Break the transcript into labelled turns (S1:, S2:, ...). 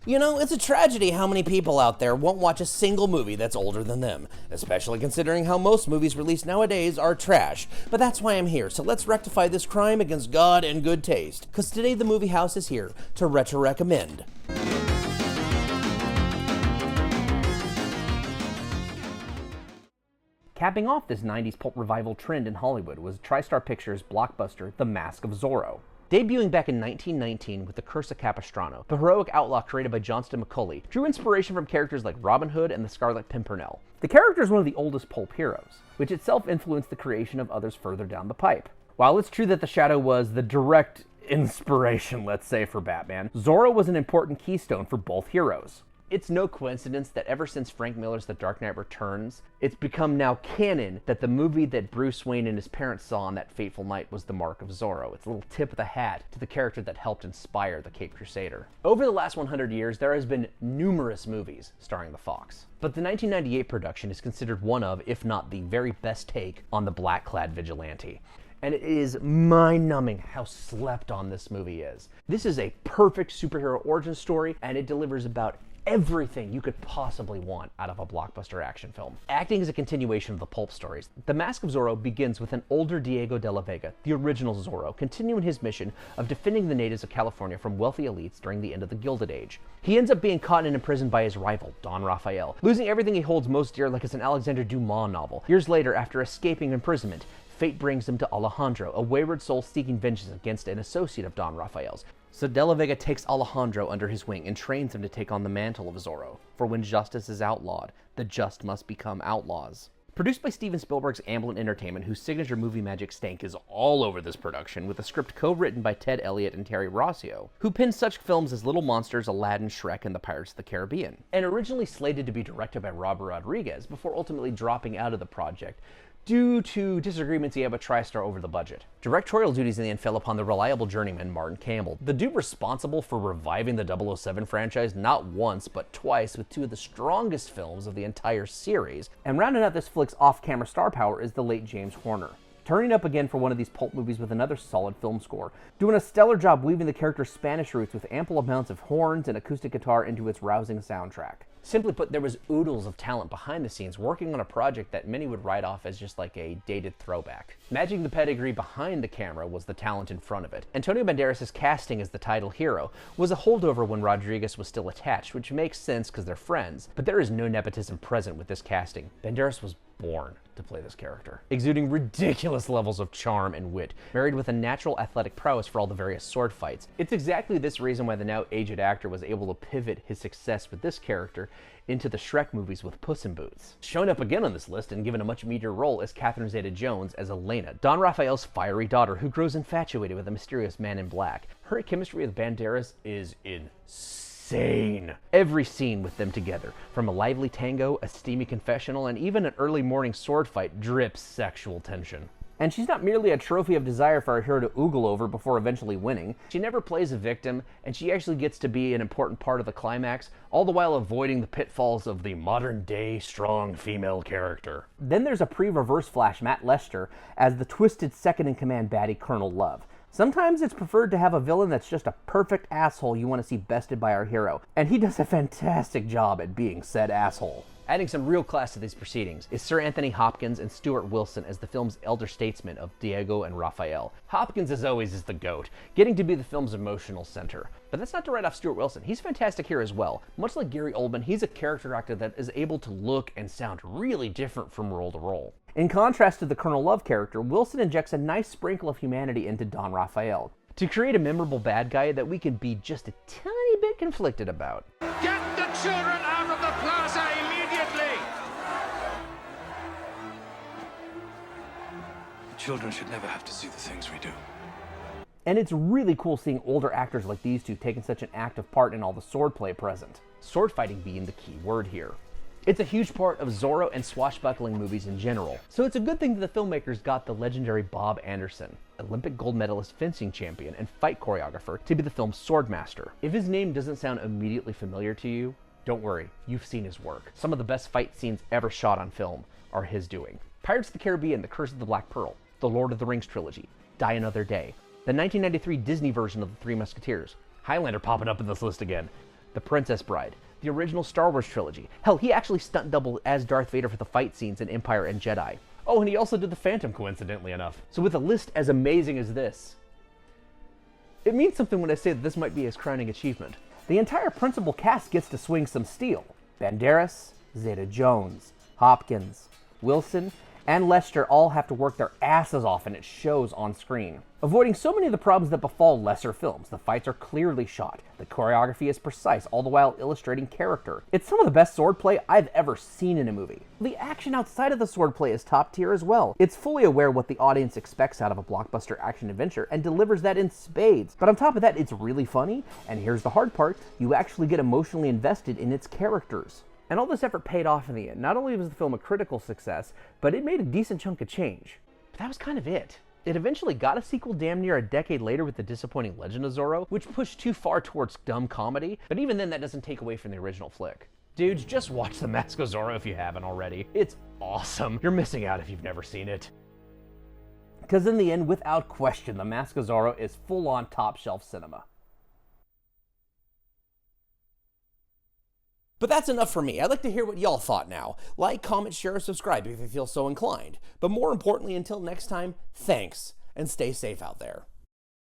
S1: You know, it's a tragedy how many people out there won't watch a single movie that's older than them, especially considering how most movies released nowadays are trash. But that's why I'm here, so let's rectify this crime against God and good taste. Cause today the Movie Howze is here to retro-recommend. Capping off this 90s pulp revival trend in Hollywood was TriStar Pictures' blockbuster The Mask of Zorro. Debuting back in 1919 with The Curse of Capistrano, the heroic outlaw created by Johnston McCulley drew inspiration from characters like Robin Hood and the Scarlet Pimpernel. The character is one of the oldest pulp heroes, which itself influenced the creation of others further down the pipe. While it's true that the Shadow was the direct inspiration, let's say, for Batman, Zorro was an important keystone for both heroes. It's no coincidence that ever since Frank Miller's The Dark Knight Returns, it's become now canon that the movie that Bruce Wayne and his parents saw on that fateful night was the Mark of Zorro. It's a little tip of the hat to the character that helped inspire the Caped Crusader. Over the last 100 years, there has been numerous movies starring the Fox. But the 1998 production is considered one of, if not the very best take on the black-clad vigilante. And it is mind-numbing how slept on this movie is. This is a perfect superhero origin story, and it delivers about everything you could possibly want out of a blockbuster action film. Acting as a continuation of the pulp stories, The Mask of Zorro begins with an older Diego de la Vega, the original Zorro, continuing his mission of defending the natives of California from wealthy elites during the end of the Gilded Age. He ends up being caught and imprisoned by his rival, Don Raphael, losing everything he holds most dear like it's an Alexander Dumas novel. Years later, after escaping imprisonment, fate brings him to Alejandro, a wayward soul seeking vengeance against an associate of Don Raphael's. So De La Vega takes Alejandro under his wing and trains him to take on the mantle of Zorro. For when justice is outlawed, the just must become outlaws. Produced by Steven Spielberg's Amblin Entertainment, whose signature movie magic stank is all over this production, with a script co-written by Ted Elliott and Terry Rossio, who penned such films as Little Monsters, Aladdin, Shrek, and The Pirates of the Caribbean. And originally slated to be directed by Robert Rodriguez, before ultimately dropping out of the project, due to disagreements he had with TriStar over the budget. Directorial duties in the end fell upon the reliable journeyman Martin Campbell, the dude responsible for reviving the 007 franchise not once but twice with two of the strongest films of the entire series. And rounding out this flick's off-camera star power is the late James Horner, turning up again for one of these pulp movies with another solid film score, doing a stellar job weaving the character's Spanish roots with ample amounts of horns and acoustic guitar into its rousing soundtrack. Simply put, there was oodles of talent behind the scenes working on a project that many would write off as just like a dated throwback. Matching the pedigree behind the camera was the talent in front of it. Antonio Banderas' casting as the title hero was a holdover when Rodriguez was still attached, which makes sense because they're friends, but there is no nepotism present with this casting. Banderas was born to play this character, exuding ridiculous levels of charm and wit, married with a natural athletic prowess for all the various sword fights. It's exactly this reason why the now aged actor was able to pivot his success with this character into the Shrek movies with Puss in Boots. Shown up again on this list and given a much meatier role is Catherine Zeta-Jones as Elena, Don Raphael's fiery daughter who grows infatuated with a mysterious man in black. Her chemistry with Banderas is insane. Every scene with them together, from a lively tango, a steamy confessional, and even an early morning sword fight, drips sexual tension. And she's not merely a trophy of desire for our hero to oogle over before eventually winning. She never plays a victim, and she actually gets to be an important part of the climax, all the while avoiding the pitfalls of the modern-day strong female character. Then there's a pre-reverse flash Matt Lester as the twisted second-in-command baddie Colonel Love. Sometimes it's preferred to have a villain that's just a perfect asshole you want to see bested by our hero, and he does a fantastic job at being said asshole. Adding some real class to these proceedings is Sir Anthony Hopkins and Stuart Wilson as the film's elder statesmen of Diego and Raphael. Hopkins, as always, is the GOAT, getting to be the film's emotional center. But that's not to write off Stuart Wilson. He's fantastic here as well. Much like Gary Oldman, he's a character actor that is able to look and sound really different from role to role. In contrast to the Colonel Love character, Wilson injects a nice sprinkle of humanity into Don Raphael to create a memorable bad guy that we can be just a tiny bit conflicted about.
S2: Get the children out of the plaza immediately!
S3: Children should never have to see the things we do.
S1: And it's really cool seeing older actors like these two taking such an active part in all the swordplay present. Sword fighting being the key word here. It's a huge part of Zorro and swashbuckling movies in general, so it's a good thing that the filmmakers got the legendary Bob Anderson, Olympic gold medalist fencing champion and fight choreographer, to be the film's swordmaster. If his name doesn't sound immediately familiar to you, don't worry, you've seen his work. Some of the best fight scenes ever shot on film are his doing. Pirates of the Caribbean, The Curse of the Black Pearl, The Lord of the Rings trilogy, Die Another Day, the 1993 Disney version of The Three Musketeers, Highlander popping up in this list again, The Princess Bride, the original Star Wars trilogy. Hell, he actually stunt doubled as Darth Vader for the fight scenes in Empire and Jedi. Oh, and he also did the Phantom, coincidentally enough. So with a list as amazing as this, it means something when I say that this might be his crowning achievement. The entire principal cast gets to swing some steel. Banderas, Zeta-Jones, Hopkins, Wilson, and Lester all have to work their asses off, and it shows on screen. Avoiding so many of the problems that befall lesser films, the fights are clearly shot, the choreography is precise, all the while illustrating character. It's some of the best swordplay I've ever seen in a movie. The action outside of the swordplay is top tier as well. It's fully aware what the audience expects out of a blockbuster action adventure and delivers that in spades. But on top of that, it's really funny, and here's the hard part, you actually get emotionally invested in its characters. And all this effort paid off in the end. Not only was the film a critical success, but it made a decent chunk of change. But that was kind of it. It eventually got a sequel damn near a decade later with the disappointing Legend of Zorro, which pushed too far towards dumb comedy, but even then that doesn't take away from the original flick. Dudes, just watch The Mask of Zorro if you haven't already. It's awesome. You're missing out if you've never seen it. Because in the end, without question, The Mask of Zorro is full-on top-shelf cinema. But that's enough for me. I'd like to hear what y'all thought now. Like, comment, share, or subscribe if you feel so inclined. But more importantly, until next time, thanks, and stay safe out there.